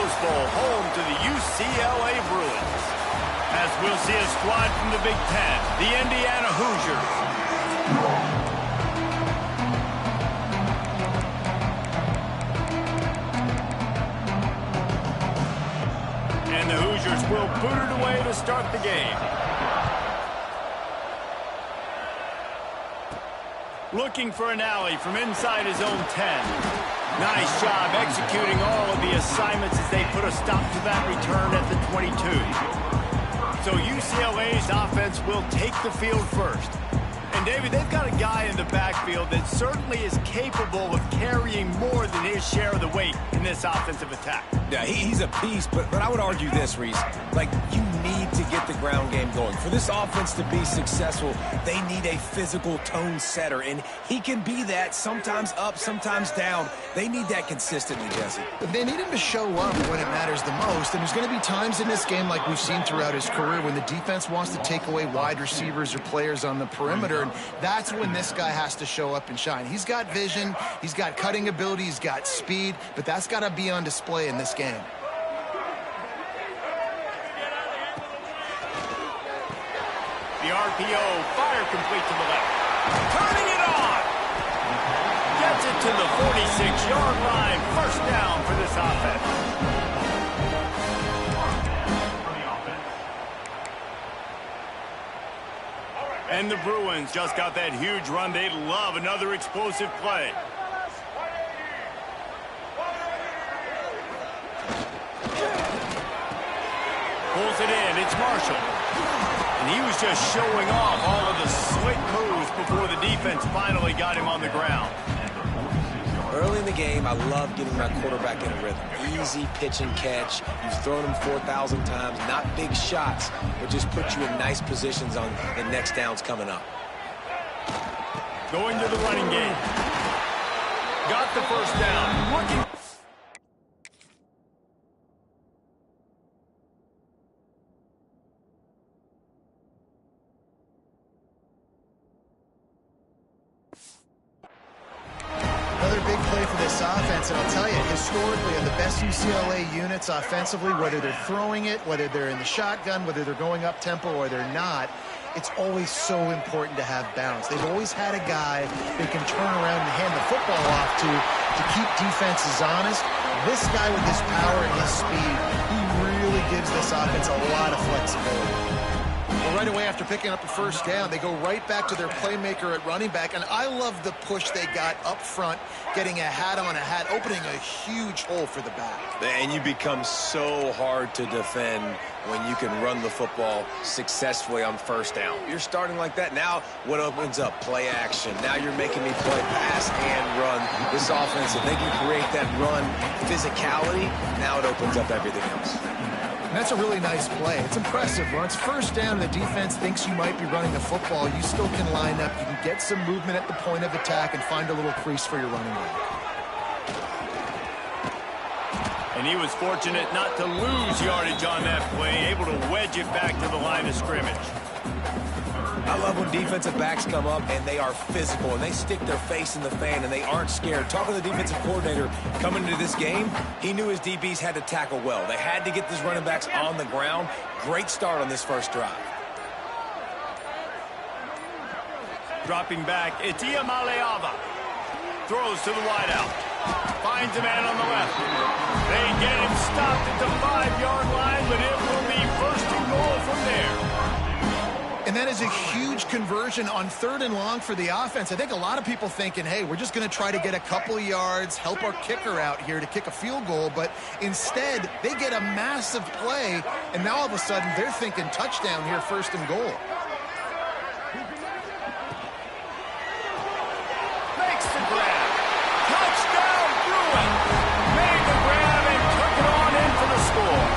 Rose Bowl, home to the UCLA Bruins. As we'll see a squad from the Big Ten, the Indiana Hoosiers. And the Hoosiers will boot it away to start the game. Looking for an alley from inside his own 10. Nice job executing all of the assignments as they put a stop to that return at the 22. So UCLA's offense will take the field first. And, David, they've got a guy in the backfield that certainly is capable of carrying more than his share of the weight in this offensive attack. Yeah, he's a beast, but I would argue this, Reese. Like, you need to get the ground game going. For this offense to be successful, they need a physical tone setter, and he can be that, sometimes up, sometimes down. They need that consistently, Jesse. They need him to show up when it matters the most, and there's going to be times in this game like we've seen throughout his career when the defense wants to take away wide receivers or players on the perimeter, and that's when this guy has to show up and shine. He's got vision, he's got cutting ability, he's got speed, but that's got to be on display in this game. The RPO, fire complete to the left. Turning it on! Gets it to the 46-yard line. First down for this offense. And the Bruins just got that huge run. They love another explosive play. Pulls it in. It's Marshall. And he was just showing off all of the slick moves before the defense finally got him on the ground. Early in the game, I love getting my quarterback in a rhythm. Easy pitch and catch. You've thrown him 4,000 times. Not big shots, but just put you in nice positions on the next downs coming up. Going to the running game. Got the first down. Looking. Another big play for this offense, and I'll tell you, historically, of the best UCLA units offensively, whether they're throwing it, whether they're in the shotgun, whether they're going up-tempo or they're not, it's always so important to have balance. They've always had a guy they can turn around and hand the football off to keep defenses honest. This guy with his power and his speed, he really gives this offense a lot of flexibility. Well, right away after picking up the first down, they go right back to their playmaker at running back, and I love the push they got up front, getting a hat on a hat, opening a huge hole for the back. And you become so hard to defend when you can run the football successfully on first down. You're starting like that. Now what opens up? Play action. Now you're making me play pass and run. This offense, if they can create that run physicality, now it opens up everything else. And that's a really nice play. It's impressive. When it's first down and the defense thinks you might be running the football, you still can line up. You can get some movement at the point of attack and find a little crease for your running back. And he was fortunate not to lose yardage on that play, able to wedge it back to the line of scrimmage. I love when defensive backs come up and they are physical and they stick their face in the fan and they aren't scared. Talking to the defensive coordinator coming into this game, he knew his DBs had to tackle well. They had to get these running backs on the ground. Great start on this first drive. Dropping back, it's Maleava. Throws to the wideout. Finds a man on the left. They get him stopped at the 5-yard line, but it will be first and goal from there. And that is a huge conversion on 3rd and long for the offense. I think a lot of people thinking, hey, we're just going to try to get a couple yards, help our kicker out here to kick a field goal. But instead, they get a massive play, and now all of a sudden they're thinking touchdown here, 1st and goal. Makes the grab. Touchdown, Bruin. Made the grab and took it on in for the score.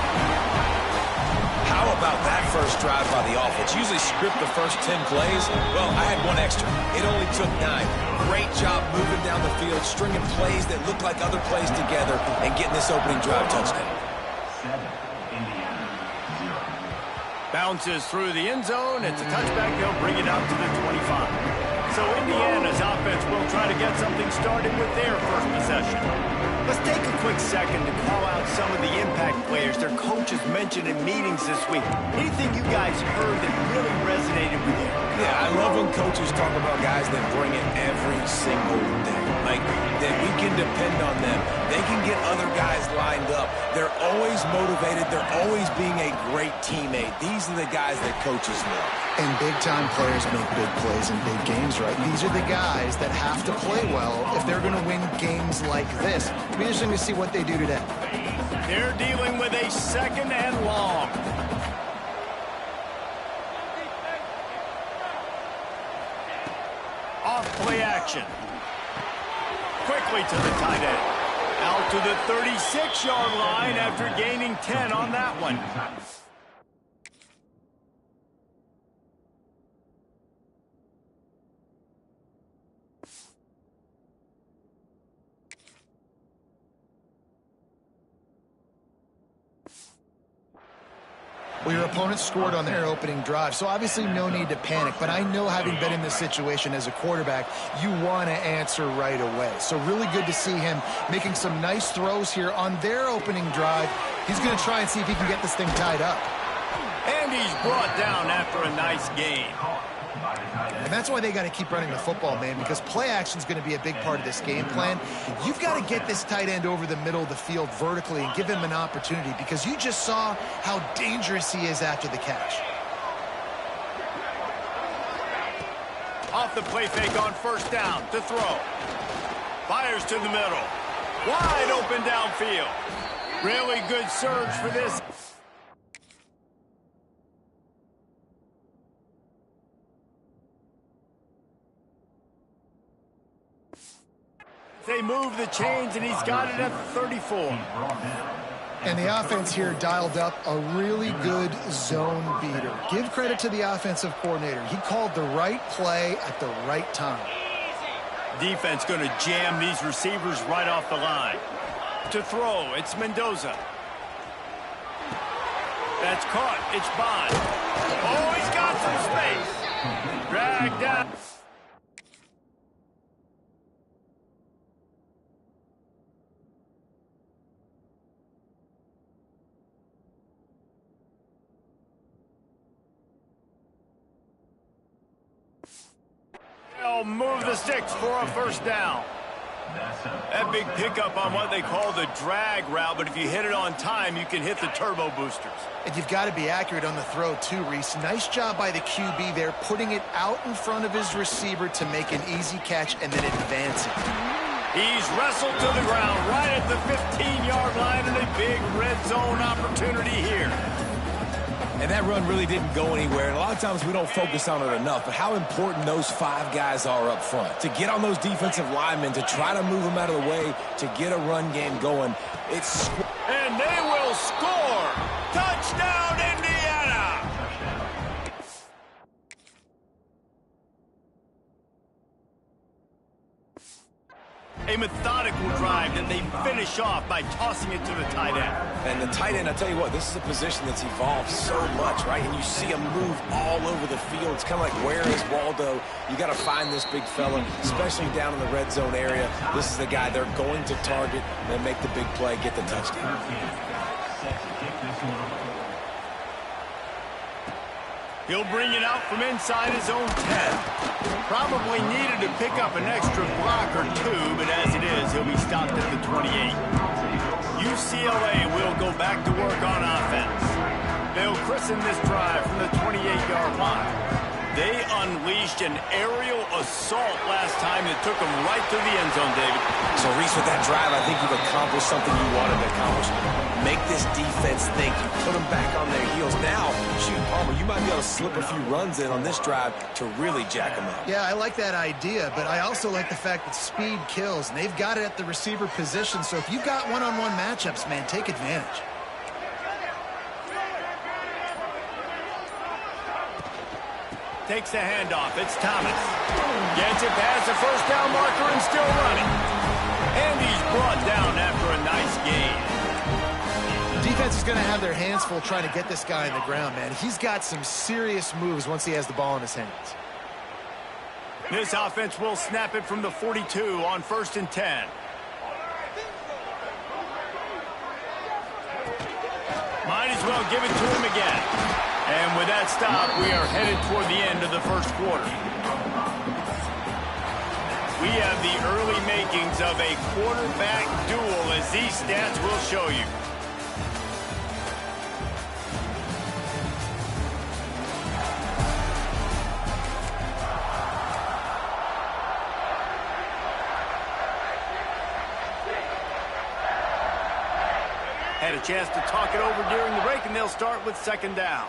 How about that first drive by the offense? Usually script the first 10 plays. Well, I had one extra. It only took 9. Great job moving down the field, stringing plays that look like other plays together, and getting this opening drive touchdown. Bounces through the end zone. It's a touchback. They'll bring it out to the 25. So Indiana's offense will try to get something started with their first possession. Let's take a quick second to call out some of the impact players their coaches mentioned in meetings this week. Anything you guys heard that really resonated with you? Yeah, I love when coaches talk about guys that bring it every single day. Like, that we can depend on them. They can get other guys lined up. They're always motivated. They're always being a great teammate. These are the guys that coaches love. And big-time players make big plays in big games, right? These are the guys that have to play well if they're going to win games like this. It'll be interesting to see what they do today. They're dealing with a 2nd and long. Off play action. Quickly to the tight end. Out to the 36-yard line after gaining 10 on that one. Well, your opponent scored on their opening drive, so obviously no need to panic. But I know, having been in this situation as a quarterback, you want to answer right away. So really good to see him making some nice throws here on their opening drive. He's going to try and see if he can get this thing tied up. And he's brought down after a nice gain. And that's why they got to keep running the football, man, because play action is going to be a big part of this game plan. You've got to get this tight end over the middle of the field vertically and give him an opportunity, because you just saw how dangerous he is after the catch. Off the play fake on 1st down to throw. Fires to the middle. Wide open downfield. Really good surge for this. They move the chains, and he's got it at 34. And the offense here dialed up a really good zone beater. Give credit to the offensive coordinator. He called the right play at the right time. Defense going to jam these receivers right off the line. To throw, it's Mendoza. That's caught. It's Bond. Oh, he's got some space. Dragged down. They'll move the sticks for a 1st down. That big pickup on what they call the drag route, but if you hit it on time, you can hit the turbo boosters. And you've got to be accurate on the throw too, Reese. Nice job by the QB there, putting it out in front of his receiver to make an easy catch and then advancing. He's wrestled to the ground right at the 15-yard line, and a big red zone opportunity here. And that run really didn't go anywhere. And a lot of times we don't focus on it enough, but how important those 5 guys are up front. To get on those defensive linemen, to try to move them out of the way, to get a run game going. And they will score! Touchdown, Indiana! A methodical drive that they finish off by tossing it to the tight end. And the tight end, I tell you what, this is a position that's evolved so much, right? And you see him move all over the field. It's kind of like, where is Waldo? You got to find this big fella, especially down in the red zone area. This is the guy they're going to target and make the big play, get the touchdown. He'll bring it out from inside his own 10. Probably needed to pick up an extra block or 2, but as it is, he'll be stopped at the 28. UCLA will go back to work on offense. They'll christen this drive from the 28-yard line. They unleashed an aerial assault last time that took them right to the end zone, David. So, Reese, with that drive, I think you've accomplished something you wanted to accomplish. Make this defense think. You put them back on their heels. Now, shoot, Palmer, you might be able to slip a few runs in on this drive to really jack them up. Yeah, I like that idea, but I also like the fact that speed kills, and they've got it at the receiver position. So if you've got one-on-one matchups, man, take advantage. Takes the handoff. It's Thomas. Gets it past the 1st down marker and still running. And he's brought down after a nice gain. Defense is going to have their hands full trying to get this guy on the ground, man. He's got some serious moves once he has the ball in his hands. This offense will snap it from the 42 on 1st and 10. well give it to him again. And with that stop, we are headed toward the end of the first quarter. We have the early makings of a quarterback duel, as these stats will show you. Had a chance to talk it over during the break, and they'll start with second down.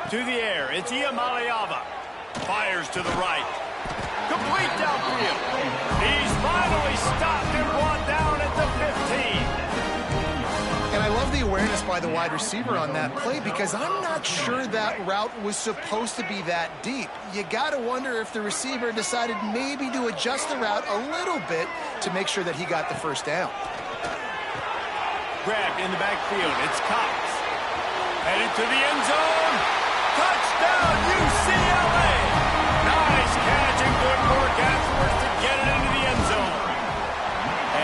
To the air, it's Ncaa. Fires to the right. Complete downfield. He's finally stopped and brought down at the 15. And I love the awareness by the wide receiver on that play, because I'm not sure that route was supposed to be that deep. You got to wonder if the receiver decided maybe to adjust the route a little bit to make sure that he got the first down. Grabbed in the backfield, it's Cox. Headed to the end zone. Touchdown, UCLA! Nice catch and good work afterwards to get it into the end zone.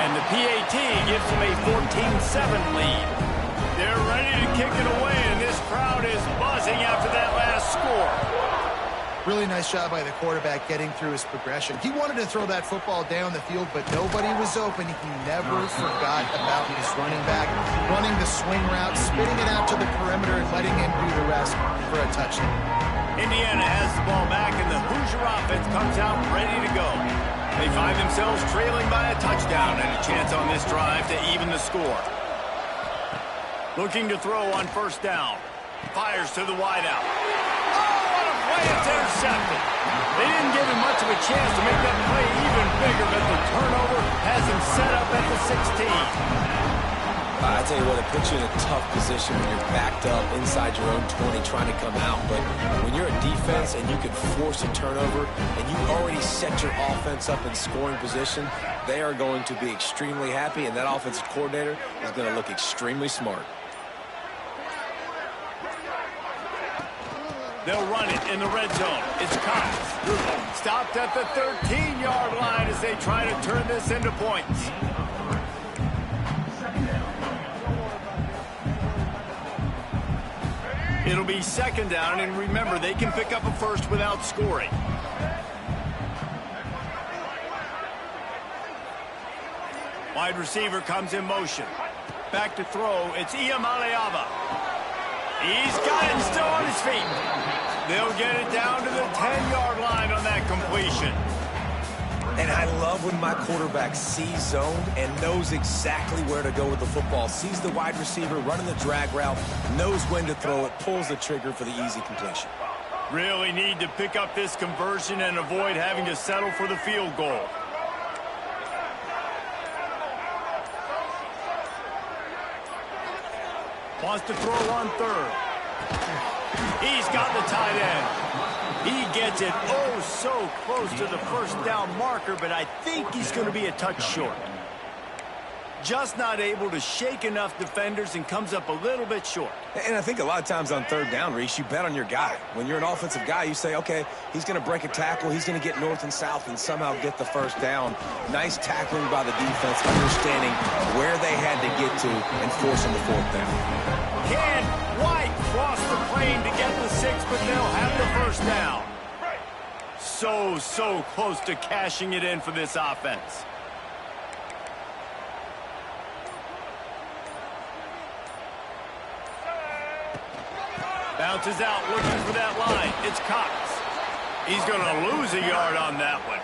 And the PAT gives them a 14-7 lead. They're ready to kick it away, and this crowd is buzzing after that last score. Really nice job by the quarterback getting through his progression. He wanted to throw that football down the field, but nobody was open. He never forgot about his running back, running the swing route, spitting it out to the perimeter, and letting him do the rest for a touchdown. Indiana has the ball back, and the Hoosier offense comes out ready to go. They find themselves trailing by a touchdown and a chance on this drive to even the score. Looking to throw on first down. Fires to the wideout. Play, it's intercepted. They didn't give him much of a chance to make that play even bigger, but the turnover has him set up at the 16. I tell you what, it puts you in a tough position when you're backed up inside your own 20 trying to come out. But when you're a defense and you can force a turnover and you already set your offense up in scoring position, they are going to be extremely happy, and that offensive coordinator is going to look extremely smart. They'll run it in the red zone. It's Cox. Stopped at the 13-yard line as they try to turn this into points. It'll be second down, and remember, they can pick up a first without scoring. Wide receiver comes in motion. Back to throw. It's Ncaa. He's got him still on his feet. They'll get it down to the 10-yard line on that completion. And I love when my quarterback sees zoned and knows exactly where to go with the football. Sees the wide receiver running the drag route, knows when to throw it, pulls the trigger for the easy completion. Really need to pick up this conversion and avoid having to settle for the field goal. Wants to throw on third. He's got the tight end. He gets it oh so close to the first down marker, but I think he's going to be a touch short. Just not able to shake enough defenders and comes up a little bit short. And I think a lot of times on third down, Reese, you bet on your guy. When you're an offensive guy, you say, okay, he's going to break a tackle, he's going to get north and south and somehow get the first down. Nice tackling by the defense, understanding where they had to get to and forcing the fourth down. Can White cross the plane to get the 6, but they'll have the first down. So close to cashing it in for this offense. Bounces out, looking for that line. It's Cox. He's going to lose a yard on that one.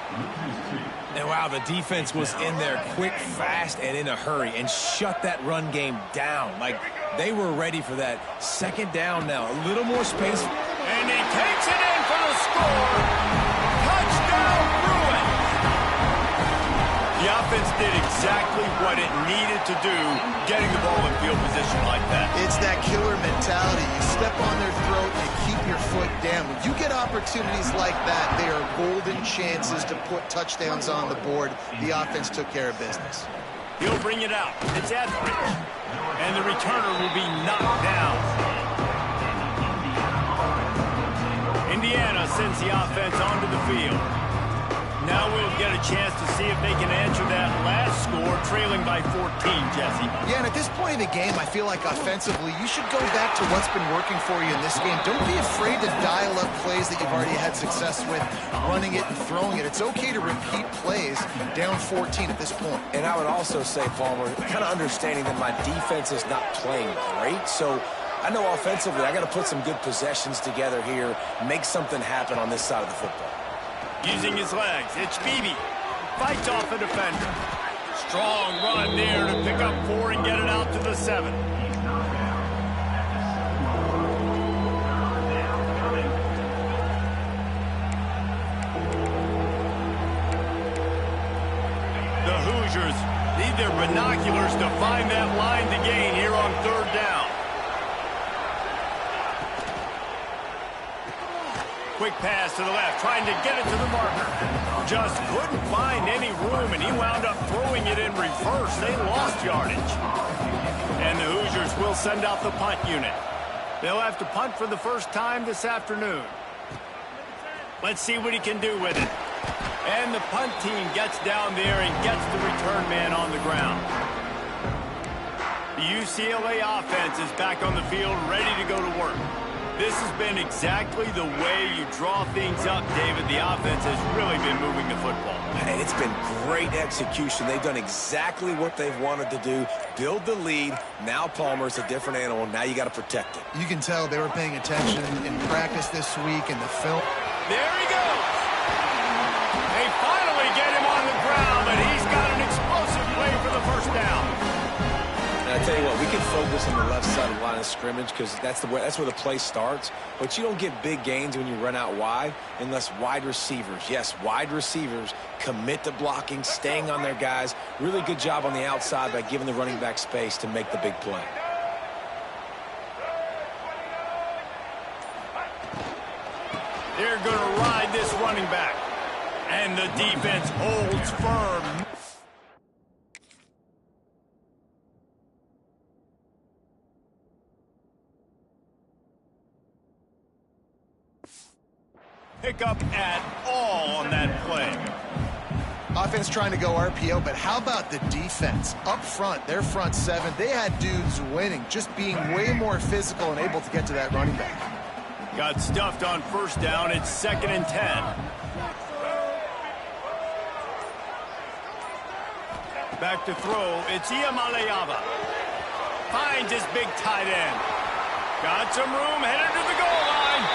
And wow, the defense was in there quick, fast, and in a hurry and shut that run game down. Like, they were ready for that. Second down now, a little more space. And he takes it in for the score. Touchdown, Bruin. The offense did exactly what it needed to do, getting the ball in field position like that. It's that killer mentality. You step on their throat and keep your foot down. When you get opportunities like that, they are golden chances to put touchdowns on the board. The offense took care of business. He'll bring it out. It's Etheridge. And the returner will be knocked down. Indiana sends the offense onto the field. Now we'll get a a chance to see if they can answer that last score, trailing by 14, Jesse. Yeah, and at this point in the game, I feel like offensively, you should go back to what's been working for you in this game. Don't be afraid to dial up plays that you've already had success with, running it and throwing it. It's okay to repeat plays down 14 at this point. And I would also say, Palmer, kind of understanding that my defense is not playing great, so I know offensively I got to put some good possessions together here, make something happen on this side of the football. Using his legs, it's Beebe. Fights off a defender. Strong run there to pick up 4 and get it out to the 7. The Hoosiers need their binoculars to find that line to gain here on 3rd down. Quick pass to the left, trying to get it to the marker. Just couldn't find any room, and he wound up throwing it in reverse. They lost yardage. And the Hoosiers will send out the punt unit. They'll have to punt for the first time this afternoon. Let's see what he can do with it. And the punt team gets down there and gets the return man on the ground. The UCLA offense is back on the field, ready to go to work. This has been exactly the way you draw things up, David. The offense has really been moving the football. And it's been great execution. They've done exactly what they've wanted to do. Build the lead. Now Palmer's a different animal. Now you got to protect it. You can tell they were paying attention in practice this week in the film. There he goes. They finally get him on the ground, but he's got an explosive play for the first down. And I tell you what, we can focus on the left side of the line of scrimmage because that's where the play starts. But you don't get big gains when you run out wide unless wide receivers, yes, wide receivers, commit to blocking, staying on their guys. Really good job on the outside by giving the running back space to make the big play. They're going to ride this running back. And the defense holds firm. Pick up at all on that play. Offense trying to go RPO, but how about the defense? Up front, their front 7, they had dudes winning, just being way more physical and able to get to that running back. Got stuffed on first down. It's 2nd and 10. Back to throw. It's Iamaleava. Finds his big tight end. Got some room, headed to the goal line.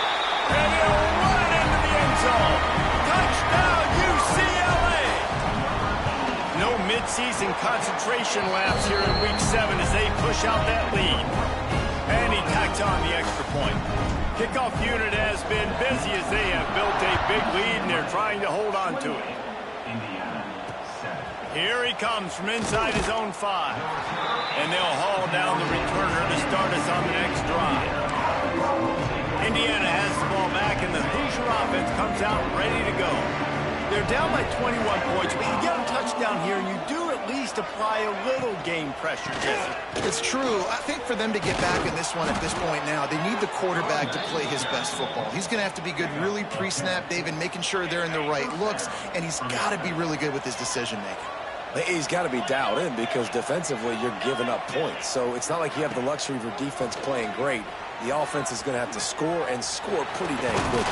And he'll run it into the end zone. Touchdown, UCLA. No midseason concentration laps here in Week 7 as they push out that lead. And he tacks on the extra point. Kickoff unit has been busy as they have built a big lead, and they're trying to hold on to it. Here he comes from inside his own 5. And they'll haul down the returner to start us on the next drive. Indiana has the ball back, and the Hoosier offense comes out ready to go. They're down by 21 points, but you get a touchdown here, and you do at least apply a little game pressure, Jesse. It's true. I think for them to get back in this one at this point now, they need the quarterback to play his best football. He's going to have to be good really pre-snap, David, making sure they're in the right looks, and he's got to be really good with his decision-making. He's got to be dialed in because defensively you're giving up points. So it's not like you have the luxury of your defense playing great. The offense is going to have to score and score pretty dang good.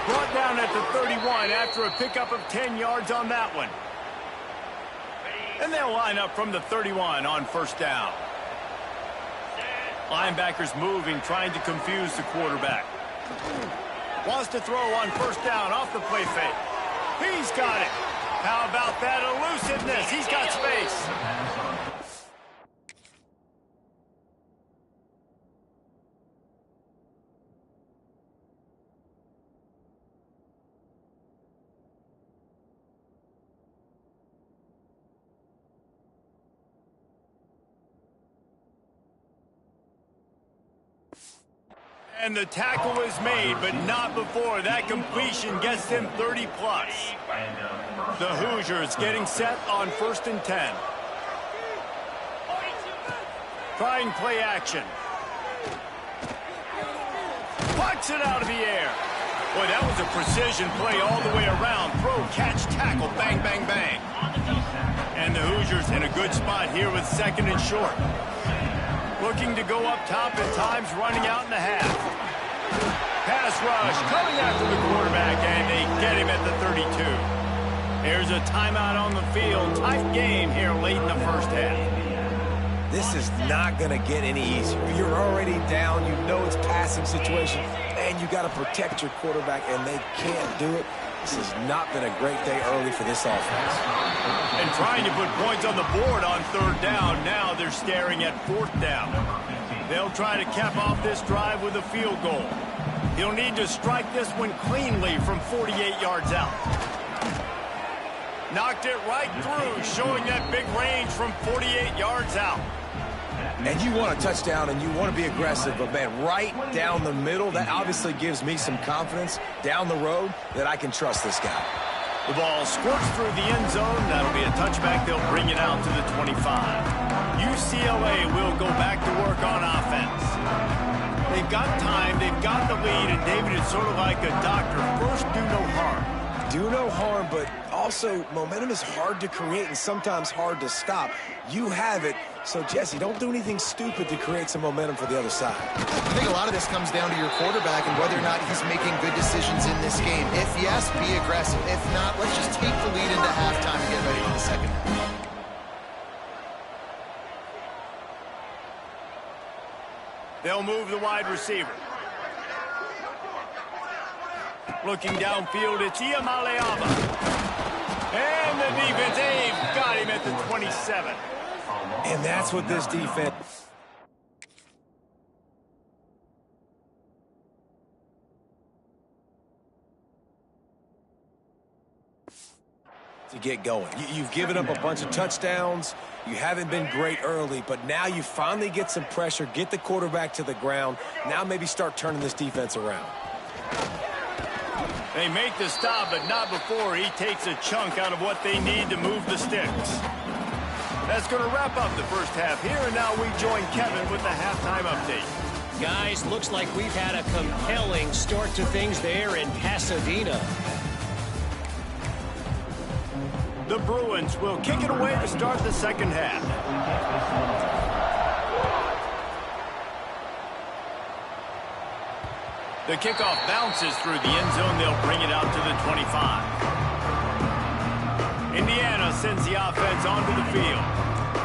Brought down at the 31 after a pickup of 10 yards on that one. And they'll line up from the 31 on first down. Linebackers moving, trying to confuse the quarterback. Wants to throw on first down off the play fake. He's got it. How about that elusiveness? He's got space. And the tackle is made, but not before. That completion gets them 30+. The Hoosiers getting set on 1st and 10. Trying play action. Pucks it out of the air. Boy, that was a precision play all the way around. Throw, catch, tackle, bang, bang, bang. And the Hoosiers in a good spot here with second and short. Looking to go up top at times, running out in the half. Pass rush coming after the quarterback, and they get him at the 32. There's a timeout on the field. Tight game here late in the first half. This is not going to get any easier. You're already down. You know it's passing situation, and you got to protect your quarterback, and they can't do it. This has not been a great day early for this offense. And trying to put points on the board on third down. Now they're staring at fourth down. They'll try to cap off this drive with a field goal. He'll need to strike this one cleanly from 48 yards out. Knocked it right through, showing that big range from 48 yards out. And you want a touchdown and you want to be aggressive, but man, right down the middle, that obviously gives me some confidence down the road that I can trust this guy. The ball squirts through the end zone. That'll be a touchback. They'll bring it out to the 25. UCLA will go back to work on offense. They've got time, they've got the lead, and David is sort of like a doctor. First, do no harm. Do no harm, but also momentum is hard to create and sometimes hard to stop. You have it, so Jesse, don't do anything stupid to create some momentum for the other side. I think a lot of this comes down to your quarterback and whether or not he's making good decisions in this game. If yes, be aggressive. If not, let's just take the lead into halftime and get ready for the second half. They'll move the wide receiver. Looking downfield, it's Iamaleava. And the defense, they've got him at the 27. And that's what this defense... to get going. You've given up a bunch of touchdowns. You haven't been great early, but now you finally get some pressure, get the quarterback to the ground. Now maybe start turning this defense around. They make the stop, but not before he takes a chunk out of what they need to move the sticks. That's going to wrap up the first half here, and now we join Kevin with the halftime update. Guys, looks like we've had a compelling start to things there in Pasadena. The Bruins will kick it away to start the second half. The kickoff bounces through the end zone. They'll bring it out to the 25. Indiana sends the offense onto the field.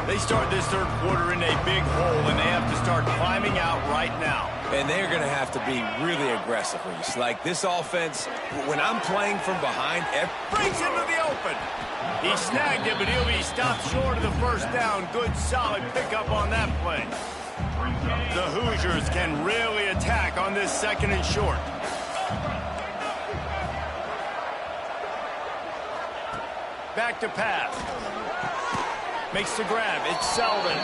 They start this third quarter in a big hole, and they have to start climbing out right now. And they're going to have to be really aggressive, Reese. Like this offense, when I'm playing from behind, brings into the open. He snagged it, but he'll be stopped short of the first down. Good, solid pickup on that play. The Hoosiers can really attack on this second and short. Back to pass. Makes the grab. It's Selden.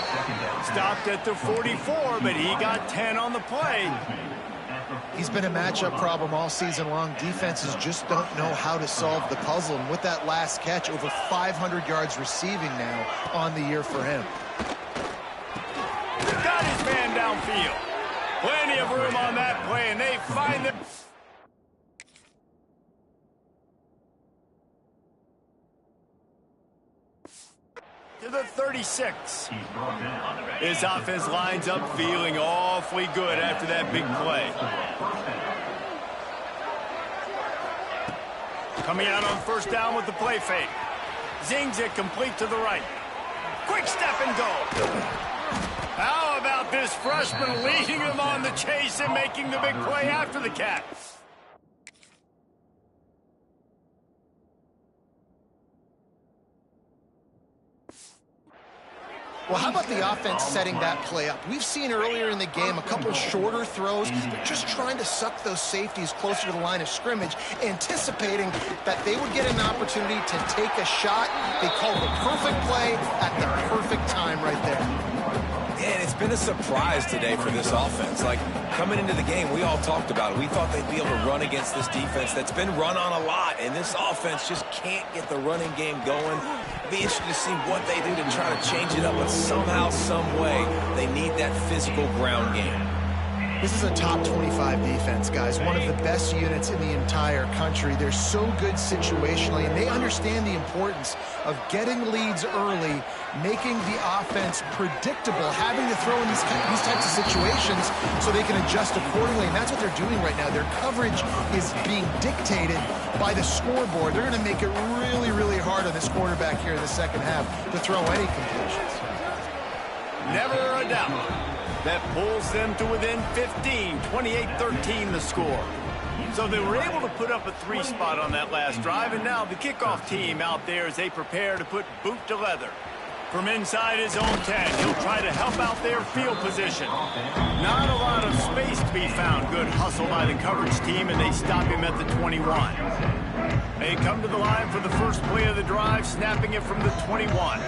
Stopped at the 44, but he got 10 on the play. He's been a matchup problem all season long. Defenses just don't know how to solve the puzzle. And with that last catch, over 500 yards receiving now on the year for him. Got his man downfield. Plenty of room on that play, and they find the... to the 36. His offense lines up feeling awfully good after that big play. Coming out on first down with the play fake. Zings it complete to the right. Quick step and go. How about this freshman leading them on the chase and making the big play after the catch? Well, how about the offense setting that play up? We've seen earlier in the game a couple shorter throws. They're just trying to suck those safeties closer to the line of scrimmage, anticipating that they would get an opportunity to take a shot. They called the perfect play at the perfect time right there. And it's been a surprise today for this offense. Like, coming into the game, we all talked about it. We thought they'd be able to run against this defense that's been run on a lot, and this offense just can't get the running game going. It'll be interesting to see what they do to try to change it up, but somehow, some way, they need that physical ground game. This is a top 25 defense, guys. One of the best units in the entire country. They're so good situationally, and they understand the importance of getting leads early, making the offense predictable, having to throw in these types of situations so they can adjust accordingly. And that's what they're doing right now. Their coverage is being dictated by the scoreboard. They're going to make it really, really hard on this quarterback here in the second half to throw any completions. Never a doubt. That pulls them to within 15, 28-13 the score. So they were able to put up a 3 spot on that last drive, and now the kickoff team out there as they prepare to put boot to leather. From inside his own 10, he'll try to help out their field position. Not a lot of space to be found. Good hustle by the coverage team, and they stop him at the 21. They come to the line for the first play of the drive, snapping it from the 21.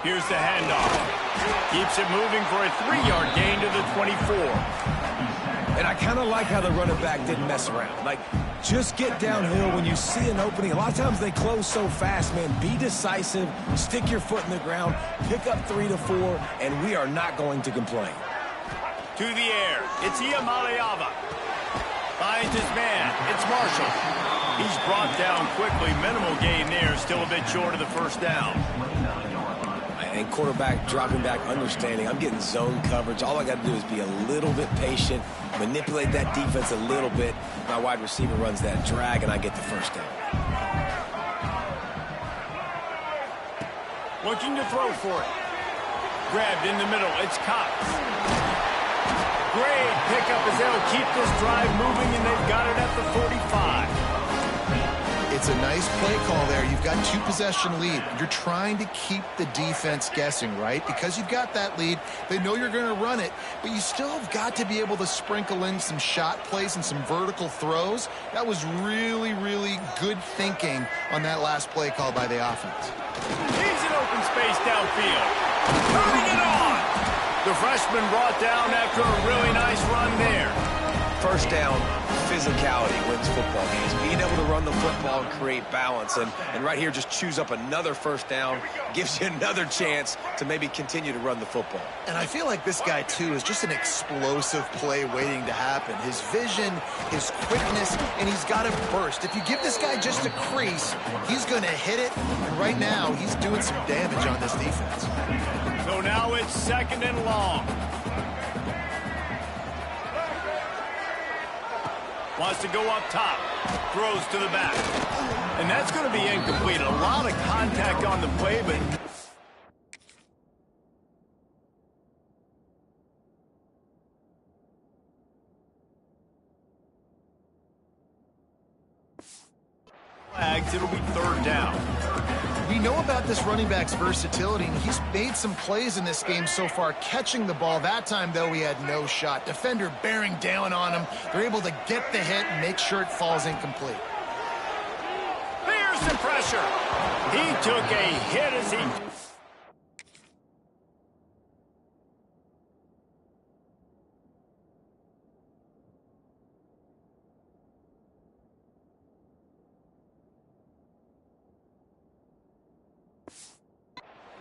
Here's the handoff. Keeps it moving for a 3-yard gain to the 24. And I kind of like how the running back didn't mess around. Like, just get downhill when you see an opening. A lot of times they close so fast, man. Be decisive, stick your foot in the ground, pick up 3 to 4, and we are not going to complain. To the air, it's Iamaleava. Finds his man, it's Marshall. He's brought down quickly. Minimal gain there, still a bit short of the first down. And quarterback dropping back, understanding I'm getting zone coverage. All I got to do is be a little bit patient, manipulate that defense a little bit. My wide receiver runs that drag, and I get the first down. Looking to throw for it. Grabbed in the middle, it's Cox. Great pickup as they'll keep this drive moving, and they've got it at the 45. It's a nice play call there. You've got 2-possession lead. You're trying to keep the defense guessing, right? Because you've got that lead, they know you're going to run it, but you still have got to be able to sprinkle in some shot plays and some vertical throws. That was really, really good thinking on that last play call by the offense. He's in open space downfield. Turning it on. The freshman brought down after a really nice run there. First down, physicality wins football games. Being able to run the football and create balance. And right here, just choose up another first down. Gives you another chance to maybe continue to run the football. And I feel like this guy, too, is just an explosive play waiting to happen. His vision, his quickness, and he's got a burst. If you give this guy just a crease, he's going to hit it. And right now, he's doing some damage on this defense. So now it's 2nd and long. Wants to go up top. Throws to the back. And that's going to be incomplete. A lot of contact on the play, but... flags, it'll be 3rd down. We know about this running back's versatility, and he's made some plays in this game so far, catching the ball. That time, though, he had no shot. Defender bearing down on him. They're able to get the hit and make sure it falls incomplete. There's the pressure. He took a hit as he...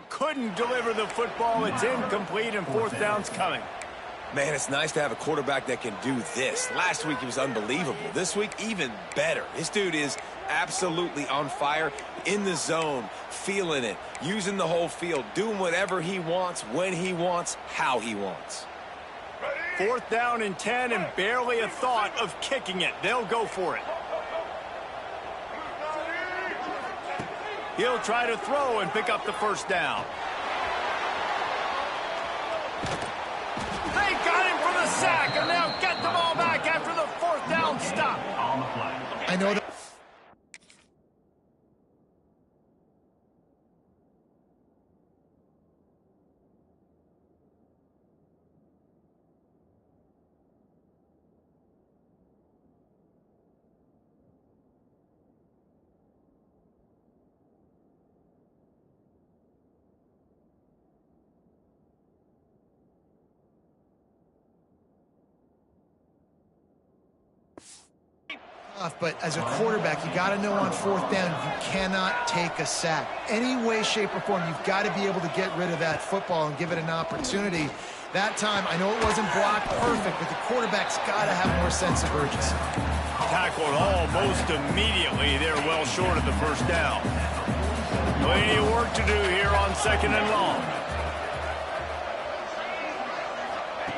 couldn't deliver the football. It's incomplete, and 4th down's coming. Man, it's nice to have a quarterback that can do this. Last week, he was unbelievable. This week, even better. This dude is absolutely on fire, in the zone, feeling it, using the whole field, doing whatever he wants, when he wants, how he wants. 4th down and 10, and barely a thought of kicking it. They'll go for it. He'll try to throw and pick up the first down. They got him for the sack, and they'll get the ball back after the 4th down stop. I know that. But as a quarterback, you got to know on fourth down, you cannot take a sack. Any way, shape, or form, you've got to be able to get rid of that football and give it an opportunity. That time, I know it wasn't blocked perfect, but the quarterback's got to have more sense of urgency. Tackled almost immediately. They're well short of the first down. Plenty of work to do here on 2nd and long.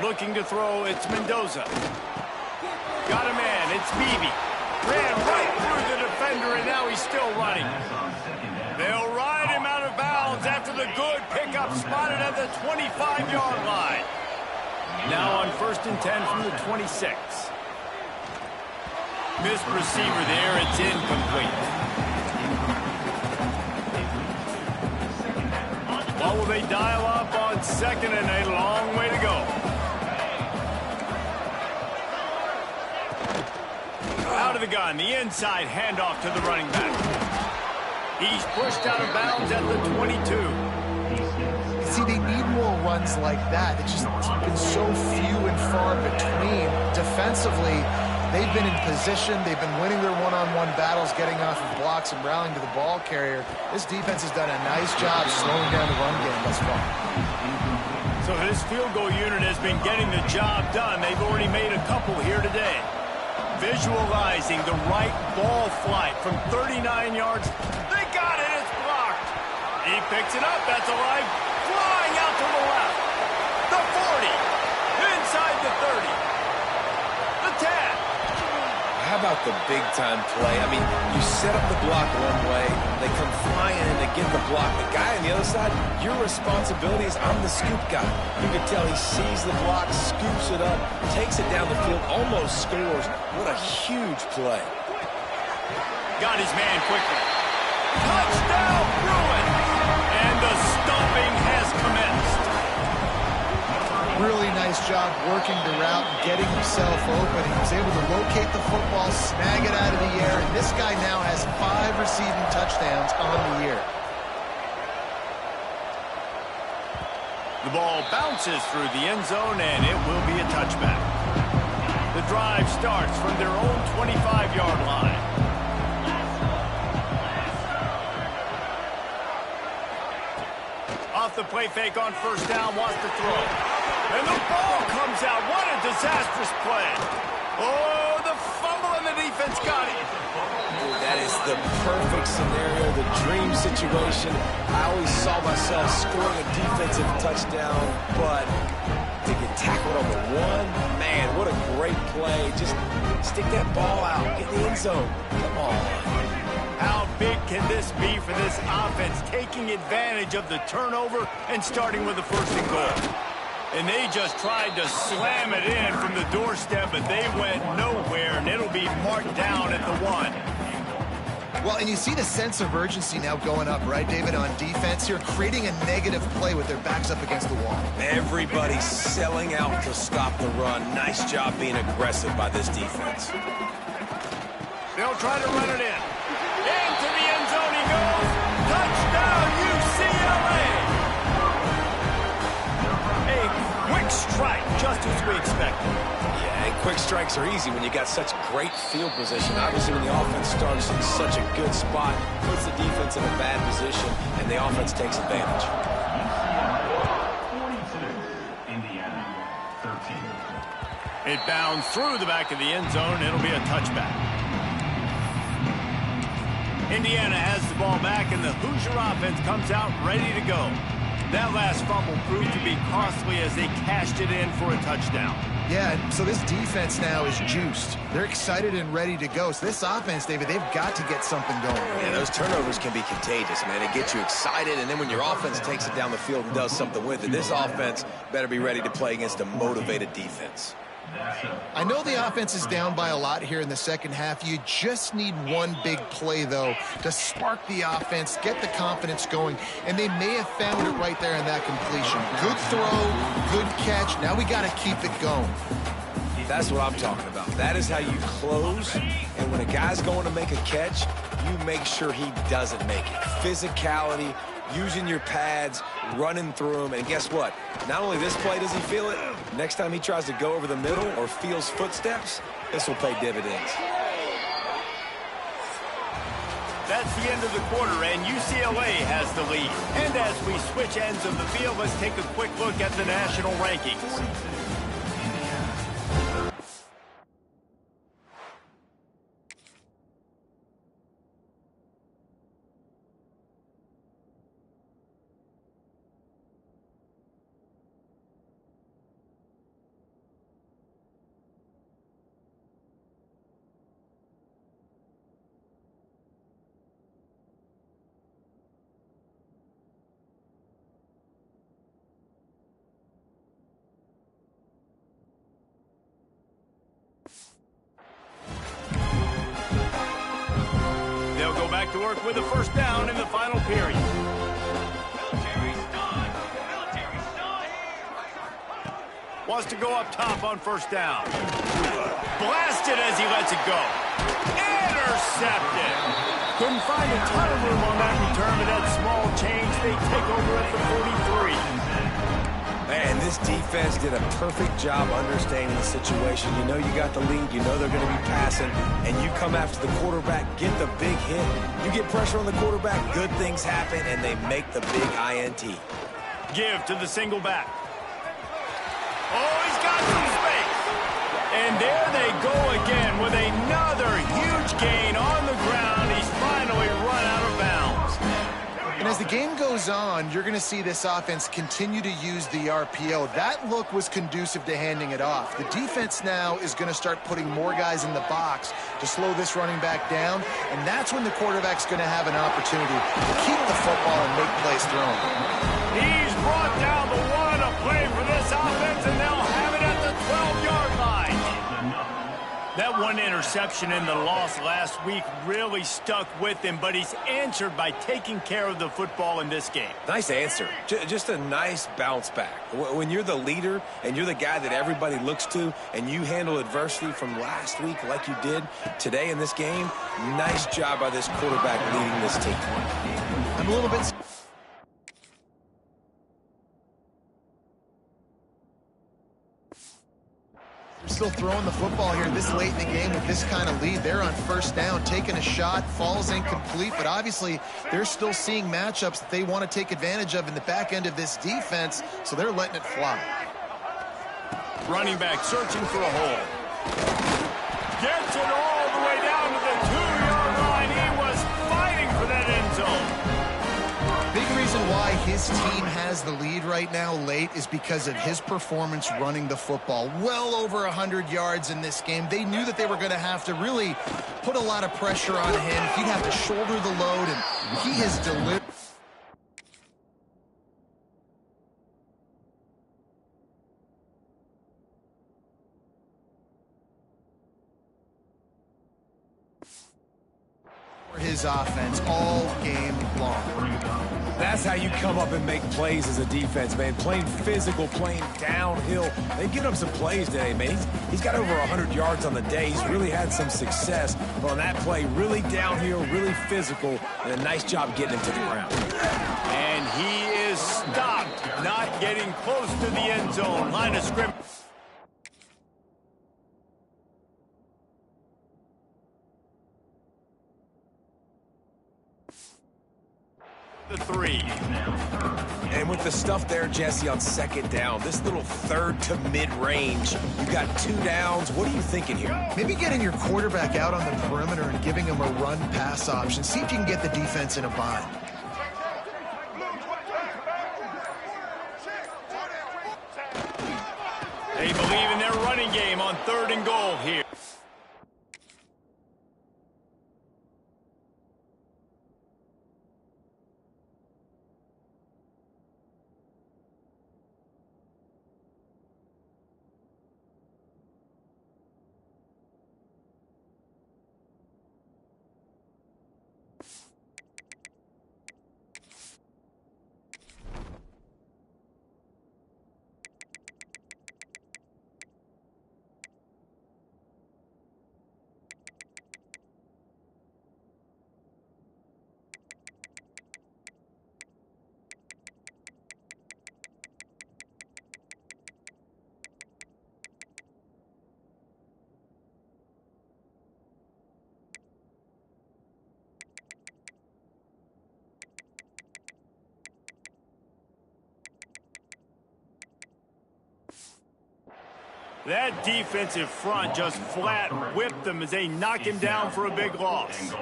Looking to throw, it's Mendoza. Got a man, it's Beebe. Ran right through the defender, and now he's still running. They'll ride him out of bounds after the good pickup spotted at the 25-yard line. Now on 1st and 10 from the 26. Missed receiver there, it's incomplete. What will they dial up on 2nd and a long way to go? Out of the gun, the inside handoff to the running back. He's pushed out of bounds at the 22. See, they need more runs like that. It's just been so few and far between. Defensively, they've been in position. They've been winning their one-on-one battles, getting off of blocks and rallying to the ball carrier. This defense has done a nice job slowing down the run game thus far. So this field goal unit has been getting the job done. They've already made a couple here today. Visualizing the right ball flight from 39 yards. They got it. It's blocked. He picks it up. That's a line flying out to the left. The 40. Inside the 30. The 10. How about the big-time play? I mean, you set up the block one way, they come flying in to get the block. The guy on the other side, your responsibility is I'm the scoop guy. You can tell he sees the block, scoops it up, takes it down the field, almost scores. What a huge play. Got his man quickly. Touchdown, Bruin! And the stomping has commenced. Really nice job working the route and getting himself open. He was able to locate the football, snag it out of the air, and this guy now has 5 receiving touchdowns on the year. The ball bounces through the end zone, and it will be a touchback. The drive starts from their own 25-yard line. Off the play fake on 1st down, wants to throw. And the ball comes out. What a disastrous play. Oh, the fumble and the defense got it. That is the perfect scenario, the dream situation. I always saw myself scoring a defensive touchdown, but to get tackled on the one, man, what a great play. Just stick that ball out, get the end zone. Come on. How big can this be for this offense, taking advantage of the turnover and starting with the 1st and goal? And they just tried to slam it in from the doorstep, but they went nowhere, and it'll be marked down at the 1. Well, and you see the sense of urgency now going up, right, David, on defense here, creating a negative play with their backs up against the wall. Everybody's selling out to stop the run. Nice job being aggressive by this defense. They'll try to run it in. Into the end zone he goes. Touchdown, UCLA! Quick strike, just as we expected. Yeah, and quick strikes are easy when you got such great field position. Obviously, when the offense starts in such a good spot, puts the defense in a bad position, and the offense takes advantage. It bounds through the back of the end zone. It'll be a touchback. Indiana has the ball back, and the Hoosier offense comes out ready to go. That last fumble proved to be costly as they cashed it in for a touchdown. Yeah, so this defense now is juiced. They're excited and ready to go. So this offense, David, they've got to get something going. Yeah, those turnovers can be contagious, man. It gets you excited, and then when your offense takes it down the field and does something with it, this offense better be ready to play against a motivated defense. I know the offense is down by a lot here in the second half. You just need one big play, though, to spark the offense, get the confidence going, and they may have found it right there in that completion. Good throw, good catch. Now we got to keep it going. That's what I'm talking about. That is how you close, and when a guy's going to make a catch, you make sure he doesn't make it. Physicality, using your pads, running through them, and guess what? Not only this play does he feel it, next time he tries to go over the middle or feels footsteps, this will pay dividends. That's the end of the quarter, and UCLA has the lead. And as we switch ends of the field, let's take a quick look at the national rankings. They'll go back to work with a first down in the final period. Wants to go up top on first down. Blasted as he lets it go. Intercepted. Couldn't find a ton of room on that return, but that small change, they take over at the 43. Man, this defense did a perfect job understanding the situation. You know you got the lead. You know they're going to be passing. And you come after the quarterback, get the big hit. You get pressure on the quarterback, good things happen, and they make the big INT. Give to the single back. Oh, he's got some space. And there they go again with another huge gain on the ground. He's finally run out of bounds. And as the game goes on, you're going to see this offense continue to use the RPO. That look was conducive to handing it off. The defense now is going to start putting more guys in the box to slow this running back down, and that's when the quarterback's going to have an opportunity to keep the football and make plays thrown. He's brought down the one, a play for this offense, and they'll have it at the 12-yard line. That one interception in the loss last week really stuck with him, but he's answered by taking care of the football in this game. Nice answer. Just a nice bounce back. When you're the leader and you're the guy that everybody looks to and you handle adversity from last week like you did today in this game, nice job by this quarterback leading this team. I'm a little bit... They're still throwing the football here this late in the game with this kind of lead. They're on first down, taking a shot, falls incomplete, but obviously they're still seeing matchups that they want to take advantage of in the back end of this defense, so they're letting it fly. Running back searching for a hole. Gets it all the way down to the 2-yard line. He was fighting for that end zone. Big reason why his team has the lead right now late is because of his performance running the football. Well over 100 yards in this game. They knew that they were going to have to really put a lot of pressure on him. He'd have to shoulder the load, and he has delivered. His offense all game long. That's how you come up and make plays as a defense, man. Playing physical, playing downhill. They get him some plays today, man. He's got over 100 yards on the day. He's really had some success. But on that play, really downhill, really physical, and a nice job getting him to the ground. And he is stopped, not getting close to the end zone. Line of scrimmage. The 3. And with the stuff there, Jesse, on second down, this little third to mid-range, you got 2 downs. What are you thinking here? Maybe getting your quarterback out on the perimeter and giving him a run-pass option. See if you can get the defense in a bind. They believe in their running game on 3rd and goal here. That defensive front just flat whipped them as they knock him down for a big loss.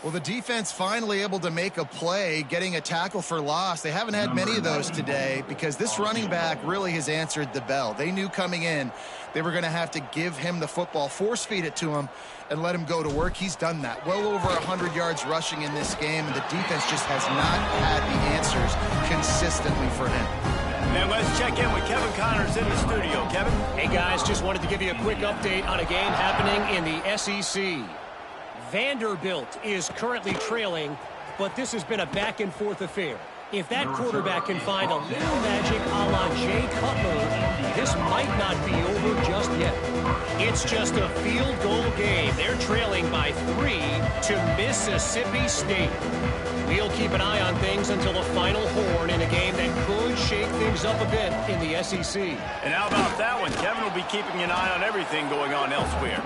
Well, the defense finally able to make a play, getting a tackle for loss. They haven't had many of those today because this running back really has answered the bell. They knew coming in they were going to have to give him the football, force feed it to him, and let him go to work. He's done that. Well over 100 yards rushing in this game, and the defense just has not had the answers consistently for him. And let's check in with Kevin Connors in the studio. Kevin? Hey, guys, just wanted to give you a quick update on a game happening in the SEC. Vanderbilt is currently trailing, but this has been a back-and-forth affair. If that quarterback can find a little magic a la Jay Cutler, this might not be over just yet. It's just a field goal game. They're trailing by 3 to Mississippi State. We'll keep an eye on things until the final horn in a game that could shake things up a bit in the SEC. And how about that one? Kevin will be keeping an eye on everything going on elsewhere.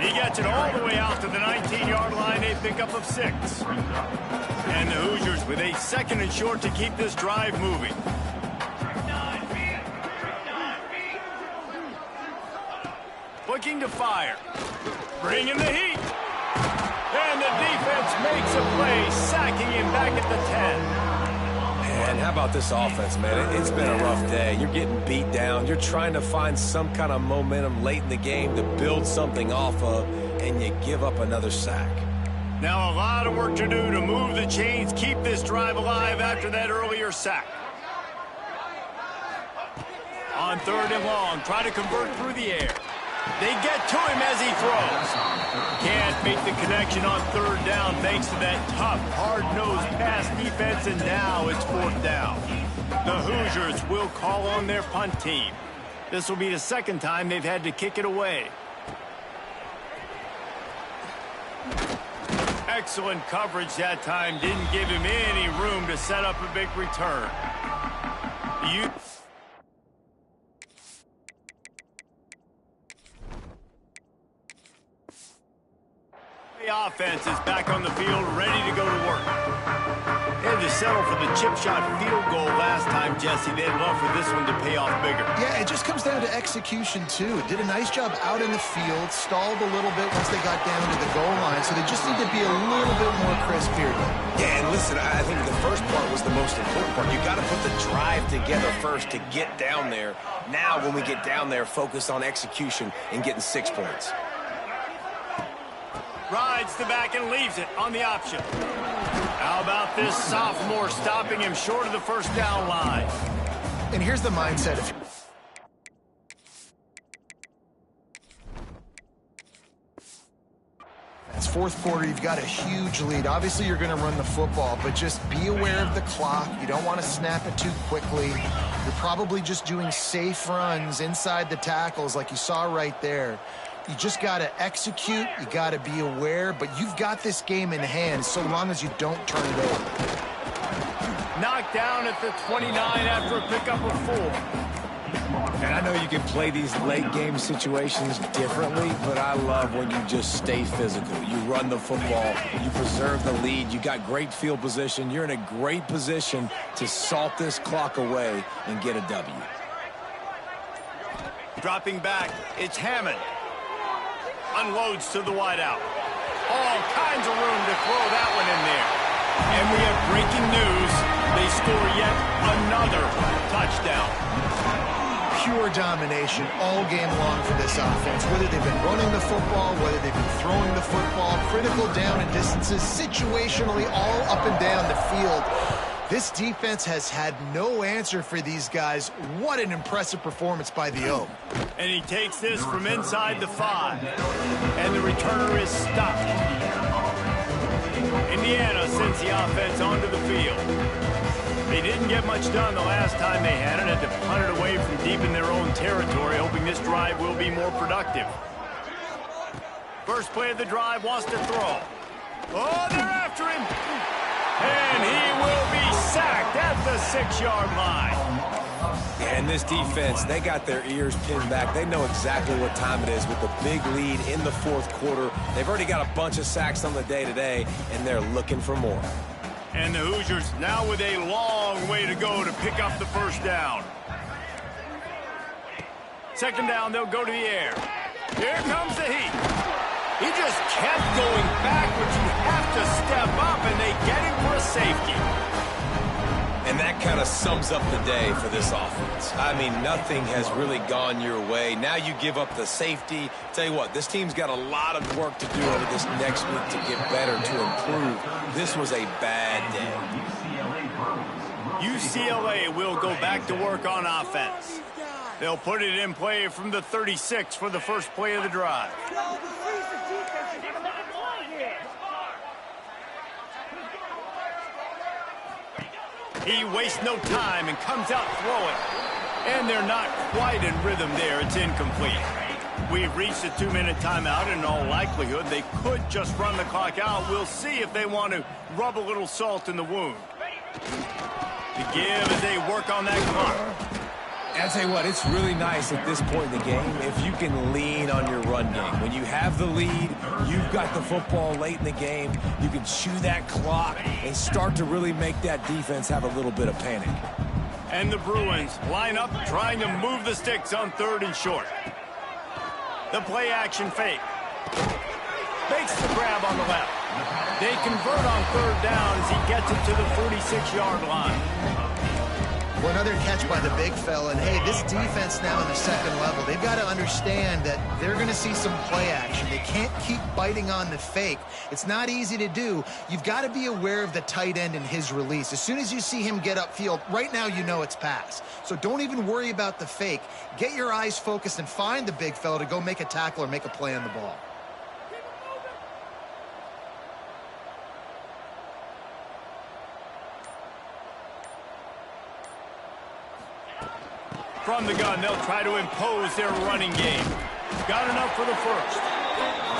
He gets it all the way out to the 19-yard line, a pickup of 6. And the Hoosiers with a 2nd and short to keep this drive moving. Looking to fire. Bringing the heat. And the defense makes a play, sacking him back at the 10. And how about this offense, man? It's been a rough day. You're getting beat down. You're trying to find some kind of momentum late in the game to build something off of, and you give up another sack. Now a lot of work to do to move the chains, keep this drive alive after that earlier sack. On 3rd and long, try to convert through the air. They get to him as he throws. Can't make the connection on 3rd down thanks to that tough, hard-nosed pass defense, and now it's 4th down. The Hoosiers will call on their punt team. This will be the 2nd time they've had to kick it away. Excellent coverage that time. Didn't give him any room to set up a big return. The offense is back on the field, ready to go to work. They had to settle for the chip shot field goal last time, Jesse. They'd love for this one to pay off bigger. Yeah, it just comes down to execution, too. Did a nice job out in the field, stalled a little bit once they got down to the goal line, so they just need to be a little bit more crisp here. Yeah, and listen, I think the first part was the most important part. You got to put the drive together first to get down there. Now, when we get down there, focus on execution and getting 6 points. Rides the back and leaves it on the option. How about this sophomore stopping him short of the 1st down line? And here's the mindset. It's 4th quarter. You've got a huge lead. Obviously, you're going to run the football, but just be aware of the clock. You don't want to snap it too quickly. You're probably just doing safe runs inside the tackles like you saw right there. You just got to execute. You got to be aware, but you've got this game in hand so long as you don't turn it over. Knocked down at the 29 after a pickup of 4. And I know you can play these late game situations differently, but I love when you just stay physical. You run the football, you preserve the lead, you got great field position. You're in a great position to salt this clock away and get a W. Dropping back, it's Hammond. Unloads to the wideout. All kinds of room to throw that one in there. And we have breaking news. They score yet another touchdown. Pure domination all game long for this offense. Whether they've been running the football, whether they've been throwing the football, critical down and distances, situationally all up and down the field. This defense has had no answer for these guys. What an impressive performance by the O. And he takes this from inside the 5. And the returner is stopped. Indiana sends the offense onto the field. They didn't get much done the last time they had it. Had to punt it away from deep in their own territory, hoping this drive will be more productive. First play of the drive, wants to throw. Oh, they're after him. And he will be sacked at the 6-yard line. And this defense, they got their ears pinned back. They know exactly what time it is with the big lead in the 4th quarter. They've already got a bunch of sacks on the day today, and they're looking for more. And the Hoosiers now with a long way to go to pick up the 1st down. second down, they'll go to the air. Here comes the heat. He just kept going backwards. You have to step up, and they get him for a safety. And that kind of sums up the day for this offense. I mean, nothing has really gone your way. Now you give up the safety. Tell you what, this team's got a lot of work to do over this next week to get better, to improve. This was a bad day. UCLA will go back to work on offense. They'll put it in play from the 36 for the first play of the drive. He wastes no time and comes out throwing. And they're not quite in rhythm there. It's incomplete. We've reached a 2-minute timeout. In all likelihood, they could just run the clock out. We'll see if they want to rub a little salt in the wound. To give as they work on that clock. I'll tell you what, it's really nice at this point in the game if you can lean on your run game. When you have the lead, you've got the football late in the game, you can chew that clock and start to really make that defense have a little bit of panic. And the Bruins line up trying to move the sticks on 3rd and short. The play action fake. Fakes the grab on the left. They convert on 3rd down as he gets it to the 46-yard line. Well, another catch by the big fella. And, hey, this defense now in the second level, they've got to understand that they're going to see some play action. They can't keep biting on the fake. It's not easy to do. You've got to be aware of the tight end and his release. As soon as you see him get upfield, right now you know it's pass. So don't even worry about the fake. Get your eyes focused and find the big fella to go make a tackle or make a play on the ball. From the gun, they'll try to impose their running game. Got enough for the first.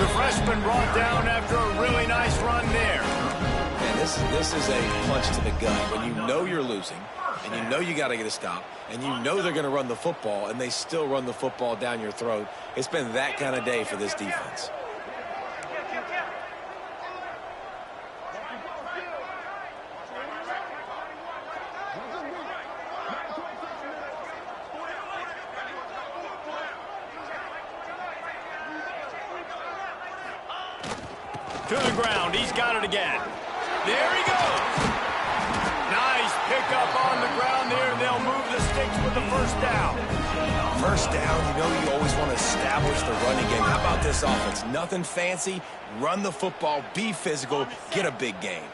The freshman brought down after a really nice run there. And this is a punch to the gut. When you know you're losing, and you know you got to get a stop, and you know they're going to run the football, and they still run the football down your throat. It's been that kind of day for this defense. To the ground. He's got it again. There he goes. Nice pickup on the ground there. They'll move the sticks with the first down. First down, you know you always want to establish the running game. How about this offense? Nothing fancy. Run the football, be physical, get a big gain.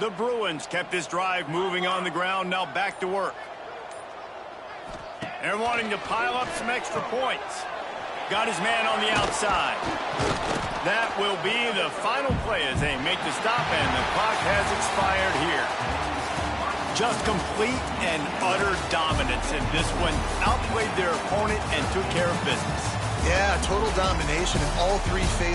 The Bruins kept this drive moving on the ground. Now back to work. They're wanting to pile up some extra points. Got his man on the outside. That will be the final play as they make the stop, and the clock has expired here. Just complete and utter dominance in this one. Outplayed their opponent and took care of business. Yeah, total domination in all three phases.